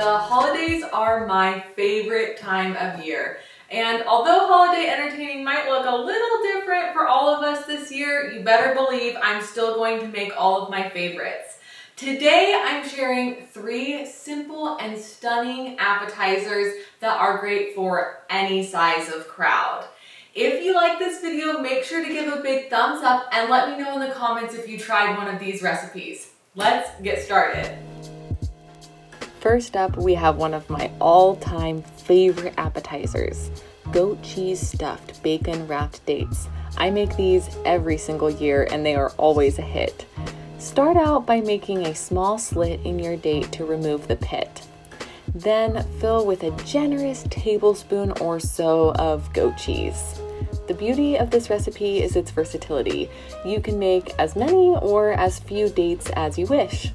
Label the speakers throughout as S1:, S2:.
S1: The holidays are my favorite time of year. And although holiday entertaining might look a little different for all of us this year, you better believe I'm still going to make all of my favorites. Today I'm sharing 3 simple and stunning appetizers that are great for any size of crowd. If you like this video, make sure to give a big thumbs up and let me know in the comments if you tried one of these recipes. Let's get started. First up, we have one of my all-time favorite appetizers, goat cheese stuffed bacon wrapped dates. I make these every single year and they are always a hit. Start out by making a small slit in your date to remove the pit. Then fill with a generous tablespoon or so of goat cheese. The beauty of this recipe is its versatility. You can make as many or as few dates as you wish.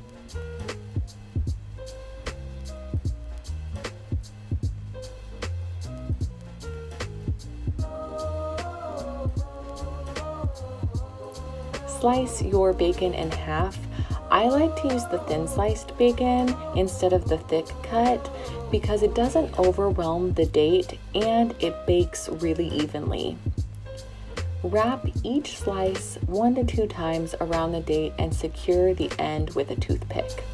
S1: Slice your bacon in half. I like to use the thin sliced bacon instead of the thick cut because it doesn't overwhelm the date and it bakes really evenly. Wrap each slice 1 to 2 times around the date and secure the end with a toothpick.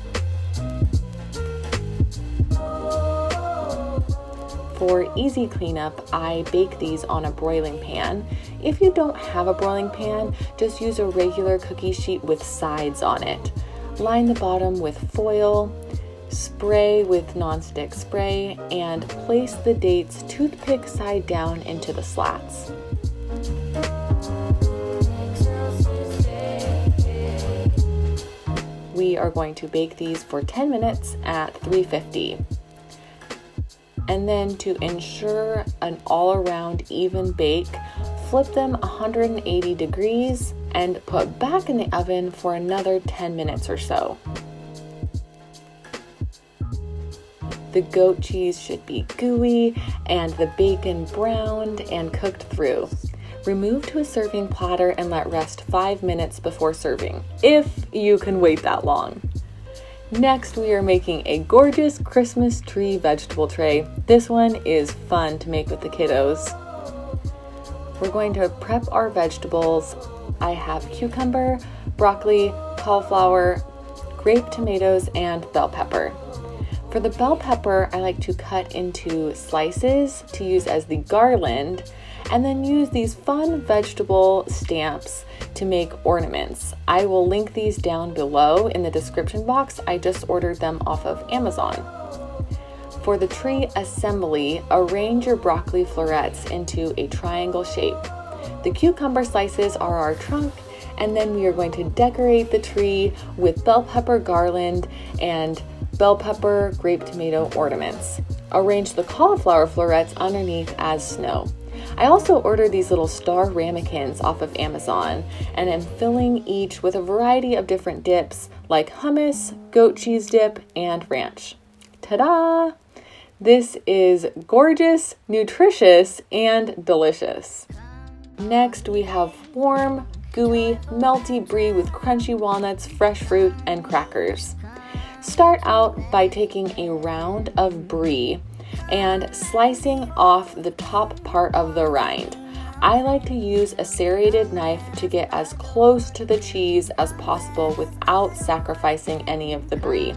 S1: For easy cleanup, I bake these on a broiling pan. If you don't have a broiling pan, just use a regular cookie sheet with sides on it. Line the bottom with foil, spray with nonstick spray, and place the dates toothpick side down into the slats. We are going to bake these for 10 minutes at 350. And then to ensure an all-around even bake, flip them 180 degrees and put back in the oven for another 10 minutes or so. The goat cheese should be gooey and the bacon browned and cooked through. Remove to a serving platter and let rest 5 minutes before serving, if you can wait that long. Next, we are making a gorgeous Christmas tree vegetable tray. This one is fun to make with the kiddos. We're going to prep our vegetables. I have cucumber, broccoli, cauliflower, grape tomatoes, and bell pepper. For the bell pepper, I like to cut into slices to use as the garland, and then use these fun vegetable stamps to make ornaments. I will link these down below in the description box. I just ordered them off of Amazon. For the tree assembly, arrange your broccoli florets into a triangle shape. The cucumber slices are our trunk, and then we are going to decorate the tree with bell pepper garland and bell pepper grape tomato ornaments. Arrange the cauliflower florets underneath as snow. I also ordered these little star ramekins off of Amazon, and I'm filling each with a variety of different dips like hummus, goat cheese dip, and ranch. Ta-da! This is gorgeous, nutritious, and delicious. Next, we have warm, gooey, melty brie with crunchy walnuts, fresh fruit, and crackers. Start out by taking a round of brie and slicing off the top part of the rind. I like to use a serrated knife to get as close to the cheese as possible without sacrificing any of the brie.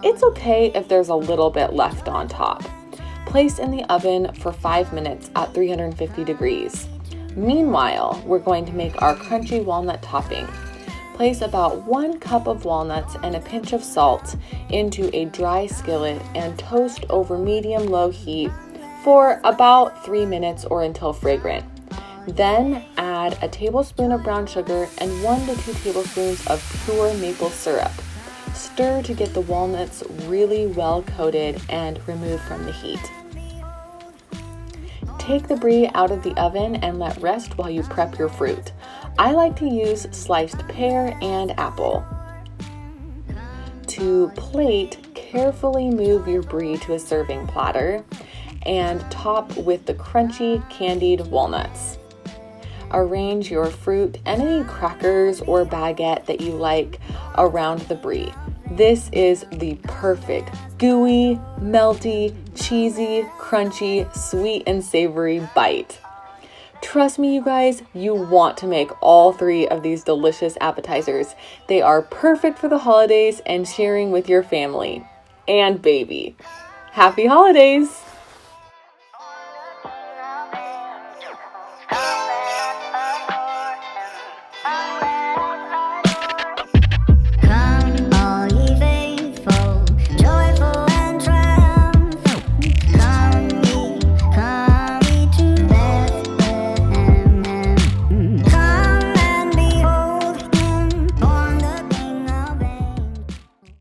S1: It's okay if there's a little bit left on top. Place in the oven for 5 minutes at 350 degrees. Meanwhile, we're going to make our crunchy walnut topping. Place about 1 cup of walnuts and a pinch of salt into a dry skillet and toast over medium-low heat for about 3 minutes or until fragrant. Then add a tablespoon of brown sugar and 1 to 2 tablespoons of pure maple syrup. Stir to get the walnuts really well coated and remove from the heat. Take the brie out of the oven and let rest while you prep your fruit. I like to use sliced pear and apple. To plate, carefully move your brie to a serving platter and top with the crunchy candied walnuts. Arrange your fruit and any crackers or baguette that you like around the brie. This is the perfect gooey, melty, cheesy, crunchy, sweet, and savory bite. Trust me, you guys, you want to make all 3 of these delicious appetizers. They are perfect for the holidays and sharing with your family and baby. Happy holidays!